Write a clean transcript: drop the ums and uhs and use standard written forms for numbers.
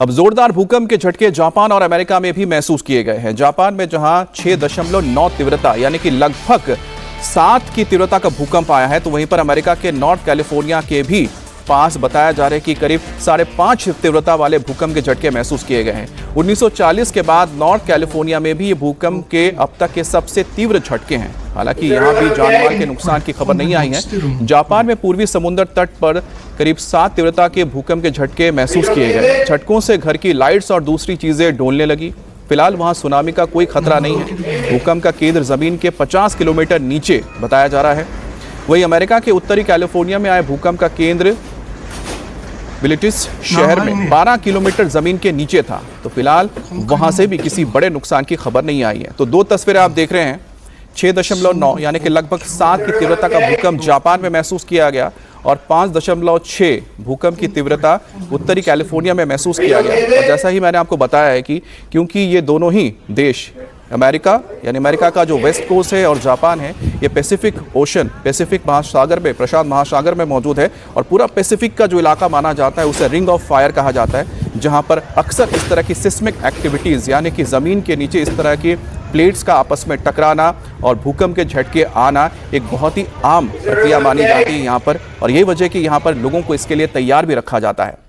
अब जोरदार भूकंप के झटके जापान और अमेरिका में भी महसूस किए गए हैं। जापान में जहां 6.9 तीव्रता यानी कि लगभग 7 की तीव्रता का भूकंप आया है, तो वहीं पर अमेरिका के नॉर्थ कैलिफोर्निया के भी पास बताया जा रहा है कि करीब 5.5 तीव्रता वाले भूकंप के झटके महसूस किए गए हैं। 1940 के बाद नॉर्थ कैलिफोर्निया में भी ये भूकंप के अब तक के सबसे तीव्र झटके हैं। हालांकि यहां भी जानमाल के नुकसान की खबर नहीं आई है। जापान में पूर्वी समुद्र तट पर करीब 7 तीव्रता के भूकंप के झटके महसूस किए गए। झटकों से घर की लाइट्स और दूसरी चीजें डोलने लगी। फिलहाल वहां सुनामी का कोई खतरा नहीं है। भूकंप का केंद्र जमीन के 50 किलोमीटर नीचे बताया जा रहा है। वहीं अमेरिका के उत्तरी कैलिफोर्निया में आए भूकंप का केंद्र विलिटिस शहर में 12 किलोमीटर जमीन के नीचे था। तो फिलहाल वहां से भी किसी बड़े नुकसान की खबर नहीं आई है। तो दो तस्वीरें आप देख रहे हैं। 6.9 यानी कि लगभग 7 की तीव्रता का भूकंप जापान में महसूस किया गया और 5.6 भूकंप की तीव्रता उत्तरी कैलिफोर्निया में महसूस किया गया। और जैसा ही मैंने आपको बताया है कि क्योंकि ये दोनों ही देश अमेरिका का जो वेस्ट कोस्ट है और जापान है, ये पैसिफिक महासागर में, प्रशांत महासागर में मौजूद है। और पूरा पैसिफिक का जो इलाका माना जाता है उसे रिंग ऑफ फायर कहा जाता है, जहां पर अक्सर इस तरह की सिस्मिक एक्टिविटीज़ यानी कि ज़मीन के नीचे इस तरह की प्लेट्स का आपस में टकराना और भूकंप के झटके आना एक बहुत ही आम प्रक्रिया मानी जाती है यहाँ पर। और यही वजह कि यहाँ पर लोगों को इसके लिए तैयार भी रखा जाता है।